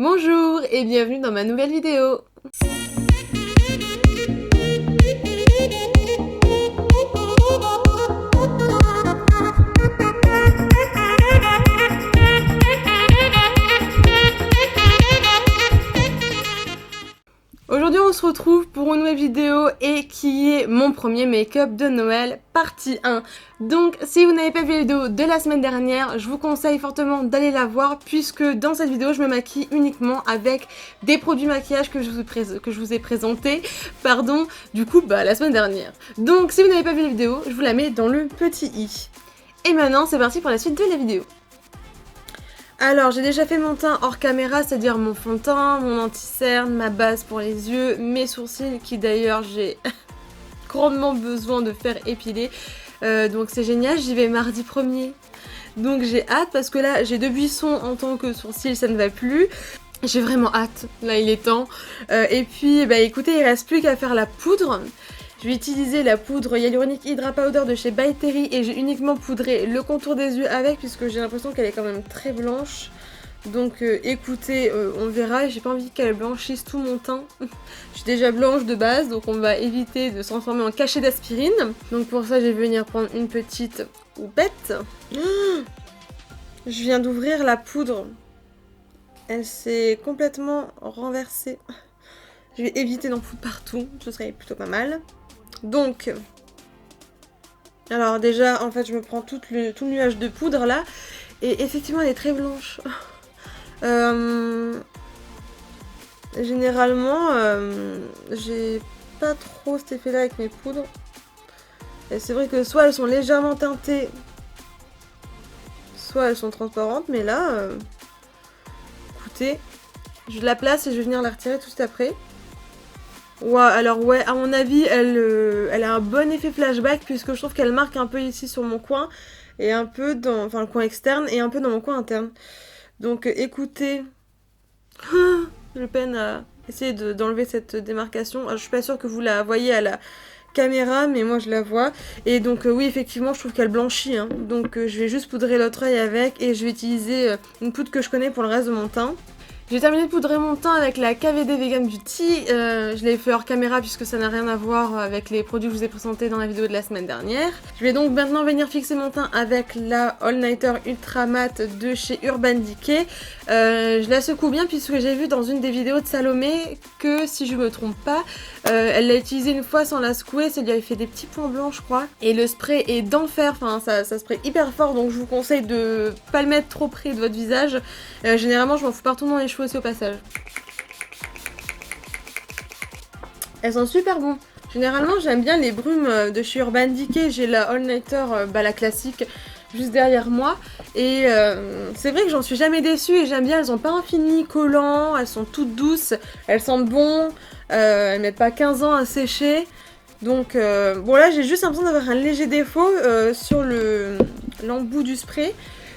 Bonjour et bienvenue dans ma nouvelle vidéo. Aujourd'hui on se retrouve pour une nouvelle vidéo et qui est mon premier make-up de Noël partie 1. Donc si vous n'avez pas vu la vidéo de la semaine dernière, je vous conseille fortement d'aller la voir puisque dans cette vidéo je me maquille uniquement avec des produits maquillage que je vous ai présentés du coup la semaine dernière. Donc si vous n'avez pas vu la vidéo, je vous la mets dans le petit i. Et maintenant c'est parti pour la suite de la vidéo. Alors, j'ai déjà fait mon teint hors caméra, c'est-à-dire mon fond de teint, mon anti-cerne, ma base pour les yeux, mes sourcils qui d'ailleurs j'ai grandement besoin de faire épiler. Donc c'est génial, j'y vais mardi 1er. Donc j'ai hâte parce que là j'ai 2 buissons en tant que sourcils, ça ne va plus. J'ai vraiment hâte, là il est temps. Et puis écoutez, il reste plus qu'à faire la poudre. Je vais utiliser la poudre Hyaluronic Hydra Powder de chez By Terry et j'ai uniquement poudré le contour des yeux avec puisque j'ai l'impression qu'elle est quand même très blanche. Donc écoutez, on verra, j'ai pas envie qu'elle blanchisse tout mon teint. Je suis déjà blanche de base donc on va éviter de se transformer en cachet d'aspirine. Donc pour ça je vais venir prendre une petite houppette. Je viens d'ouvrir la poudre. Elle s'est complètement renversée. Je vais éviter d'en foutre partout, ce serait plutôt pas mal. Donc, alors déjà, en fait, je me prends tout le nuage de poudre là, et effectivement, elle est très blanche. Généralement, j'ai pas trop cet effet-là avec mes poudres. Et c'est vrai que soit elles sont légèrement teintées, soit elles sont transparentes, mais là, écoutez, je la place et je vais venir la retirer tout de suite après. Ouais, alors ouais, à mon avis, elle a un bon effet flashback puisque je trouve qu'elle marque un peu ici sur mon coin et un peu dans, enfin le coin externe et un peu dans mon coin interne. Donc écoutez, je peine à essayer d'enlever cette démarcation. Alors, je suis pas sûre que vous la voyez à la caméra, mais moi je la vois. Et donc oui, effectivement, je trouve qu'elle blanchit. Hein. Donc je vais juste poudrer l'autre œil avec et je vais utiliser une poudre que je connais pour le reste de mon teint. J'ai terminé de poudrer mon teint avec la KVD Vegan Beauty, je l'ai fait hors caméra puisque ça n'a rien à voir avec les produits que je vous ai présentés dans la vidéo de la semaine dernière. Je vais donc maintenant venir fixer mon teint avec la All Nighter Ultra Matte de chez Urban Decay. Je la secoue bien puisque j'ai vu dans une des vidéos de Salomé que si je me trompe pas, elle l'a utilisé une fois sans la secouer, ça lui avait fait des petits points blancs je crois. Et le spray est d'enfer, enfin ça spray hyper fort donc je vous conseille de pas le mettre trop près de votre visage. Généralement je m'en fous partout dans les cheveux aussi au passage. Elles sont super bon. Généralement j'aime bien les brumes de chez Urban Decay. J'ai la All Nighter, la classique, juste derrière moi. Et c'est vrai que j'en suis jamais déçue et j'aime bien. Elles ont pas un fini collant, elles sont toutes douces, elles sentent bon, elles mettent pas 15 ans à sécher. Donc bon là j'ai juste l'impression d'avoir un léger défaut sur l'embout du spray.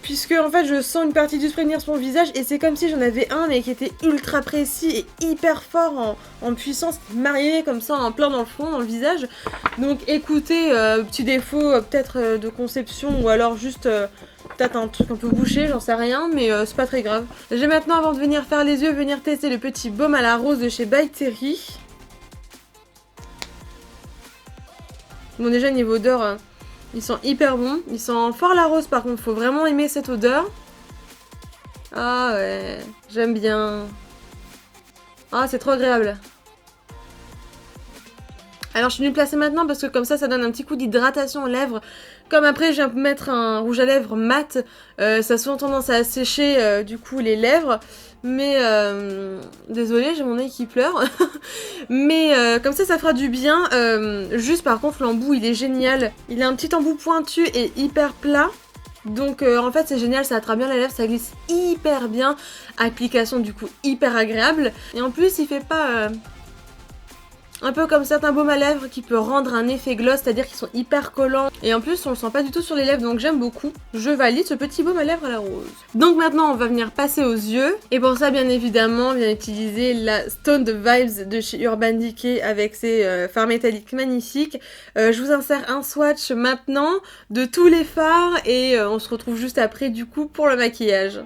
Puisque en fait je sens une partie du spray venir sur mon visage et c'est comme si j'en avais un mais qui était ultra précis et hyper fort en puissance, marié comme ça en plein dans le front, dans le visage. Donc écoutez, petit défaut peut-être de conception ou alors juste peut-être un truc un peu bouché, j'en sais rien, mais c'est pas très grave. J'ai maintenant, avant de venir faire les yeux, venir tester le petit baume à la rose de chez By Terry. Bon déjà niveau odeur... ils sont hyper bons, ils sentent fort la rose par contre, faut vraiment aimer cette odeur. Ah ouais, j'aime bien. Ah c'est trop agréable. Alors je suis venue le placer maintenant parce que comme ça donne un petit coup d'hydratation aux lèvres. Comme après je viens mettre un rouge à lèvres mat, ça a souvent tendance à assécher du coup les lèvres. Mais désolée, j'ai mon œil qui pleure. Mais comme ça fera du bien. Juste par contre l'embout il est génial. Il a un petit embout pointu et hyper plat. Donc en fait c'est génial, ça attrape bien la lèvre, ça glisse hyper bien. Application du coup hyper agréable. Et en plus il fait pas... un peu comme certains baumes à lèvres qui peut rendre un effet gloss, c'est-à-dire qu'ils sont hyper collants. Et en plus, on le sent pas du tout sur les lèvres, donc j'aime beaucoup. Je valide ce petit baume à lèvres à la rose. Donc maintenant, on va venir passer aux yeux. Et pour ça, bien évidemment, on vient utiliser la Stoned Vibes de chez Urban Decay avec ses fards métalliques magnifiques. Je vous insère un swatch maintenant de tous les fards et on se retrouve juste après du coup pour le maquillage.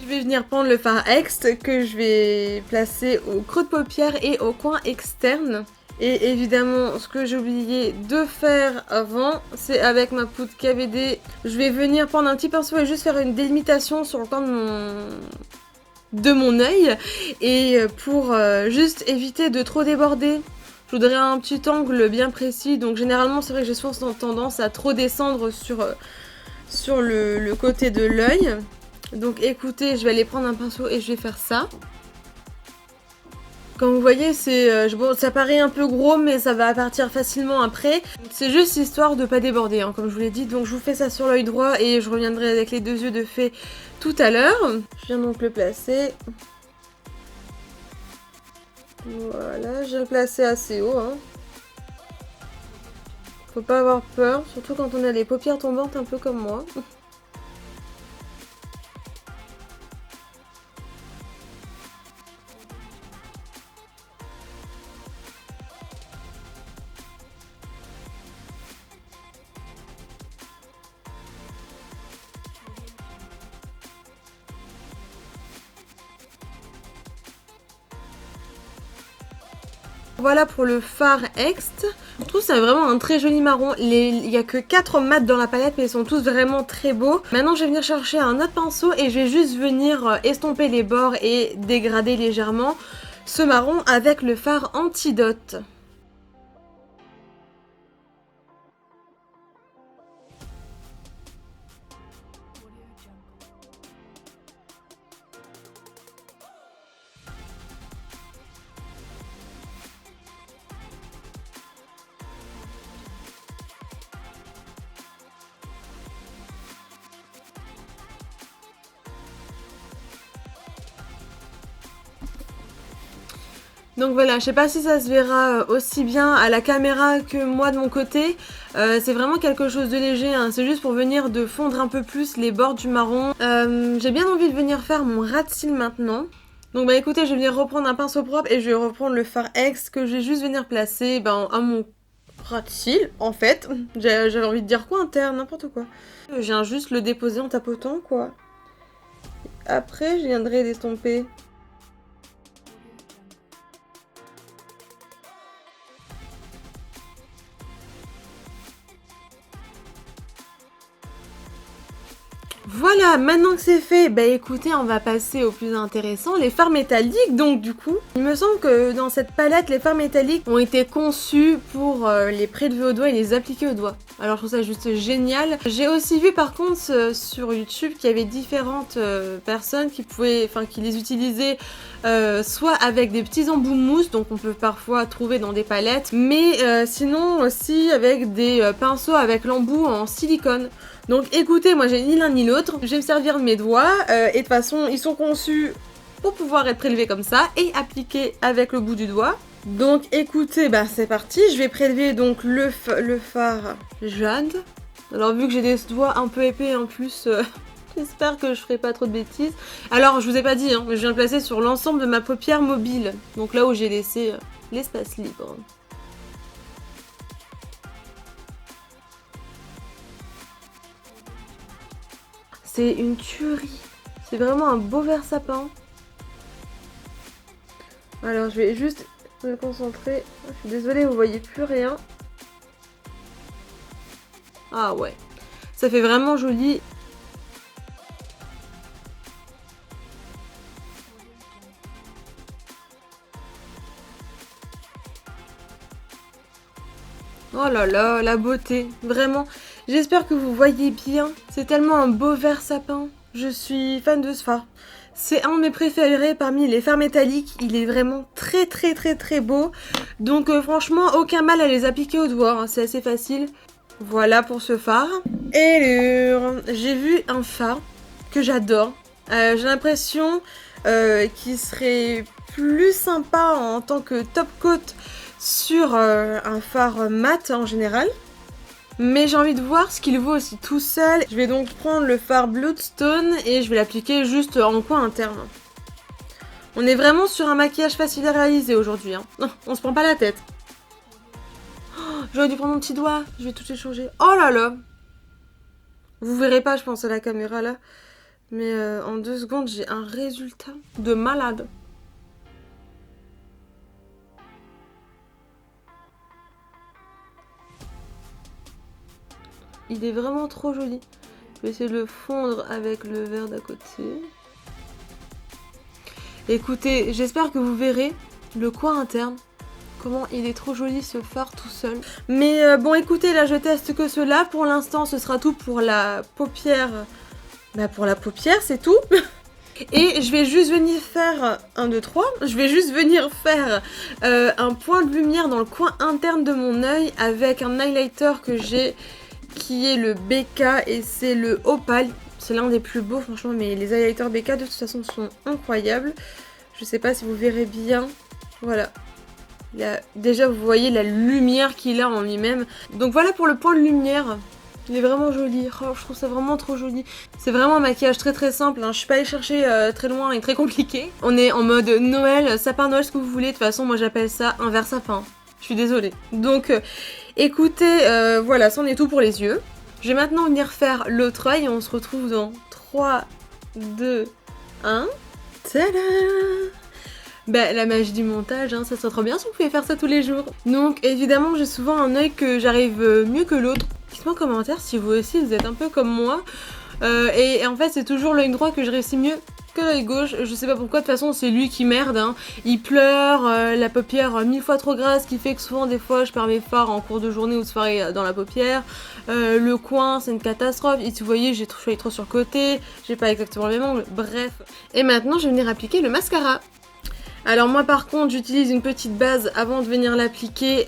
Je vais venir prendre le fard Ext que je vais placer au creux de paupière et au coin externe. Et évidemment, ce que j'ai oublié de faire avant, c'est avec ma poudre KVD. Je vais venir prendre un petit pinceau et juste faire une délimitation sur le coin de mon œil. Et pour juste éviter de trop déborder, je voudrais un petit angle bien précis. Donc généralement, c'est vrai que j'ai souvent tendance à trop descendre sur le côté de l'œil. Donc écoutez, je vais aller prendre un pinceau et je vais faire ça. Comme vous voyez, bon, ça paraît un peu gros, mais ça va partir facilement après. C'est juste histoire de pas déborder, hein, comme je vous l'ai dit. Donc je vous fais ça sur l'œil droit et je reviendrai avec les 2 yeux de fée tout à l'heure. Je viens donc le placer. Voilà, je viens le placer assez haut. Hein. Faut pas avoir peur, surtout quand on a les paupières tombantes un peu comme moi. Voilà pour le fard Ext. Je trouve que c'est vraiment un très joli marron. Il n'y a que 4 mats dans la palette, mais ils sont tous vraiment très beaux. Maintenant, je vais venir chercher un autre pinceau et je vais juste venir estomper les bords et dégrader légèrement ce marron avec le fard Antidote. Donc voilà, je sais pas si ça se verra aussi bien à la caméra que moi de mon côté. C'est vraiment quelque chose de léger, hein. C'est juste pour venir de fondre un peu plus les bords du marron. J'ai bien envie de venir faire mon ras de cils maintenant. Donc bah écoutez, je vais venir reprendre un pinceau propre et je vais reprendre le fard Ext que je vais juste venir placer à mon ras de cils en fait. J'avais envie de dire quoi interne, n'importe quoi. Je viens juste le déposer en tapotant quoi. Après je viendrai l'estomper. Voilà, maintenant que c'est fait, bah écoutez, on va passer au plus intéressant, les fards métalliques. Donc du coup, il me semble que dans cette palette, les fards métalliques ont été conçus pour les prélever au doigt et les appliquer au doigt. Alors je trouve ça juste génial. J'ai aussi vu par contre sur YouTube qu'il y avait différentes personnes qui les utilisaient soit avec des petits embouts mousse, donc on peut parfois trouver dans des palettes, mais sinon aussi avec des pinceaux avec l'embout en silicone. Donc écoutez, moi j'ai ni l'un ni l'autre, je vais me servir de mes doigts et de toute façon ils sont conçus pour pouvoir être prélevés comme ça et appliqués avec le bout du doigt. Donc écoutez, bah c'est parti, je vais prélever donc le fard Jade. Alors vu que j'ai des doigts un peu épais en plus, j'espère que je ferai pas trop de bêtises. Alors je vous ai pas dit, hein, mais je viens le placer sur l'ensemble de ma paupière mobile, donc là où j'ai laissé l'espace libre. C'est une tuerie. C'est vraiment un beau vert sapin. Alors je vais juste me concentrer. Je suis désolée, vous voyez plus rien. Ah ouais. Ça fait vraiment joli. Oh là là, la beauté. Vraiment. J'espère que vous voyez bien. C'est tellement un beau vert sapin. Je suis fan de ce fard. C'est un de mes préférés parmi les fards métalliques. Il est vraiment très très très très beau. Donc franchement, aucun mal à les appliquer au doigt. Hein. C'est assez facile. Voilà pour ce fard. Et j'ai vu un fard que j'adore. J'ai l'impression qu'il serait plus sympa en tant que top coat sur un fard mat en général. Mais j'ai envie de voir ce qu'il vaut aussi tout seul. Je vais donc prendre le fard Bloodstone et je vais l'appliquer juste en coin interne. On est vraiment sur un maquillage facile à réaliser aujourd'hui. Hein. Non, on se prend pas la tête. Oh, j'aurais dû prendre mon petit doigt. Je vais tout échanger. Oh là là. Vous verrez pas, je pense, à la caméra là. Mais en 2 secondes, j'ai un résultat de malade. Il est vraiment trop joli. Je vais essayer de le fondre avec le vert d'à côté. Écoutez, j'espère que vous verrez le coin interne. Comment il est trop joli ce fard tout seul. Mais bon écoutez, là je teste que cela. Pour l'instant ce sera tout pour la paupière. Bah pour la paupière c'est tout. Et je vais juste venir faire 1, 2, 3. Je vais juste venir faire un point de lumière dans le coin interne de mon œil avec un highlighter que j'ai qui est le BK et c'est le Opal. C'est l'un des plus beaux franchement, mais les highlighters BK de toute façon sont incroyables. Je sais pas si vous verrez bien. Voilà. Déjà vous voyez la lumière qu'il a en lui-même. Donc voilà pour le point de lumière. Il est vraiment joli, oh, je trouve ça vraiment trop joli. C'est vraiment un maquillage très très simple, hein. Je suis pas allée chercher très loin et très compliqué. On est en mode Noël, sapin Noël, ce que vous voulez. De toute façon moi j'appelle ça un verre sapin. Je suis désolée. Donc écoutez, voilà, c'en est tout pour les yeux. Je vais maintenant venir faire l'autre œil et on se retrouve dans 3, 2, 1. Tada! Bah, la magie du montage, hein, ça serait trop bien si vous pouvez faire ça tous les jours. Donc évidemment j'ai souvent un œil que j'arrive mieux que l'autre. Dites-moi en commentaire si vous aussi vous êtes un peu comme moi. Et en fait c'est toujours l'œil droit que je réussis mieux que l'œil gauche. Je sais pas pourquoi, de toute façon c'est lui qui merde, hein. Il pleure, la paupière 1000 fois trop grasse, qui fait que souvent des fois je perds mes fards en cours de journée ou de soirée dans la paupière. Le coin c'est une catastrophe, et si vous voyez je suis trop sur le côté, j'ai pas exactement le même angle, bref. Et maintenant je vais venir appliquer le mascara. Alors moi par contre j'utilise une petite base avant de venir l'appliquer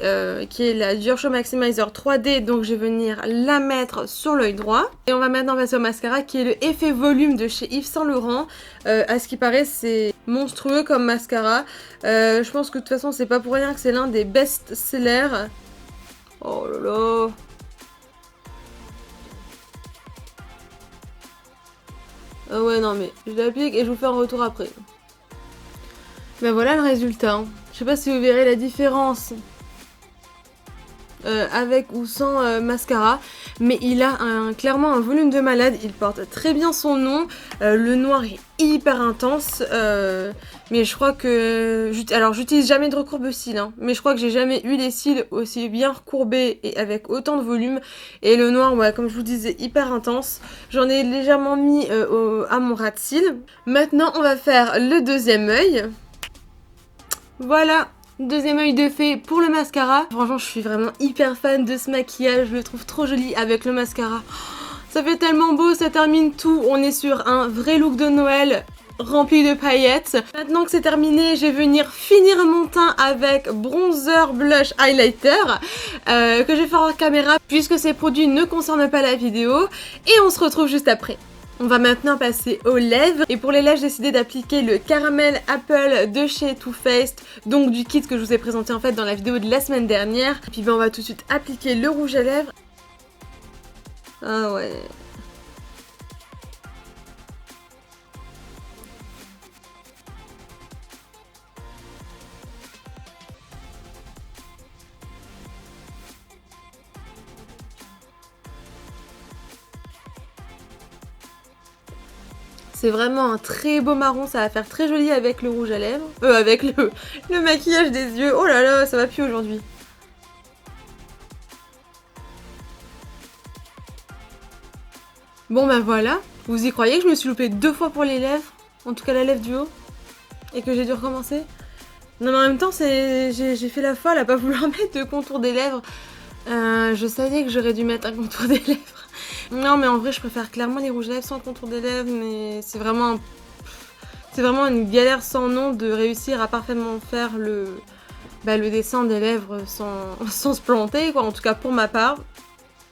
qui est la Durshow Maximizer 3D, donc je vais venir la mettre sur l'œil droit. Et on va maintenant passer au mascara qui est le Effet Volume de chez Yves Saint Laurent. À ce qui paraît c'est monstrueux comme mascara. Je pense que de toute façon c'est pas pour rien que c'est l'un des best-sellers. Oh là là. Ah ouais non mais je l'applique et je vous fais un retour après. Ben voilà le résultat. Hein. Je sais pas si vous verrez la différence avec ou sans mascara, mais il a clairement un volume de malade. Il porte très bien son nom. Le noir est hyper intense, mais je crois que... Alors j'utilise jamais de recourbe cils, hein, mais je crois que j'ai jamais eu les cils aussi bien recourbés et avec autant de volume. Et le noir, ouais, comme je vous disais, hyper intense. J'en ai légèrement mis à mon ras de cils. Maintenant on va faire le deuxième œil. Voilà, deuxième œil de fée pour le mascara. Franchement, je suis vraiment hyper fan de ce maquillage. Je le trouve trop joli avec le mascara. Ça fait tellement beau, ça termine tout. On est sur un vrai look de Noël rempli de paillettes. Maintenant que c'est terminé, je vais venir finir mon teint avec bronzer, blush, highlighter que je vais faire en caméra puisque ces produits ne concernent pas la vidéo. Et on se retrouve juste après. On va maintenant passer aux lèvres. Et pour les lèvres, j'ai décidé d'appliquer le Caramel Apple de chez Too Faced. Donc du kit que je vous ai présenté en fait dans la vidéo de la semaine dernière. Et puis ben, on va tout de suite appliquer le rouge à lèvres. Ah ouais... C'est vraiment un très beau marron, ça va faire très joli avec le rouge à lèvres. Avec le maquillage des yeux. Oh là là, ça va plus aujourd'hui. Bon bah voilà, vous y croyez que je me suis loupée 2 fois pour les lèvres? En tout cas la lèvre du haut. Et que j'ai dû recommencer? Non mais en même temps, j'ai fait la folle à pas vouloir mettre de contour des lèvres. Je savais que j'aurais dû mettre un contour des lèvres. Non mais en vrai je préfère clairement les rouges à lèvres sans contour des lèvres, mais c'est vraiment une galère sans nom de réussir à parfaitement faire le dessin des lèvres sans se planter quoi, en tout cas pour ma part.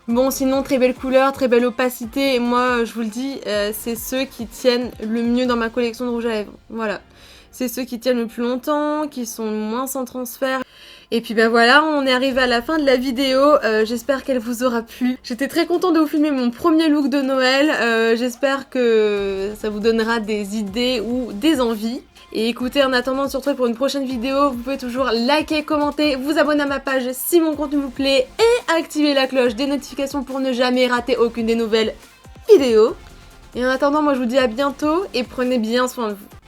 Bon sinon très belle couleur, très belle opacité, et moi je vous le dis, c'est ceux qui tiennent le mieux dans ma collection de rouge à lèvres, voilà. C'est ceux qui tiennent le plus longtemps, qui sont moins sans transfert. Et puis ben voilà, on est arrivé à la fin de la vidéo, j'espère qu'elle vous aura plu. J'étais très contente de vous filmer mon premier look de Noël, j'espère que ça vous donnera des idées ou des envies. Et écoutez, en attendant de se retrouver pour une prochaine vidéo, vous pouvez toujours liker, commenter, vous abonner à ma page si mon contenu vous plaît et activer la cloche des notifications pour ne jamais rater aucune des nouvelles vidéos. Et en attendant, moi je vous dis à bientôt et prenez bien soin de vous.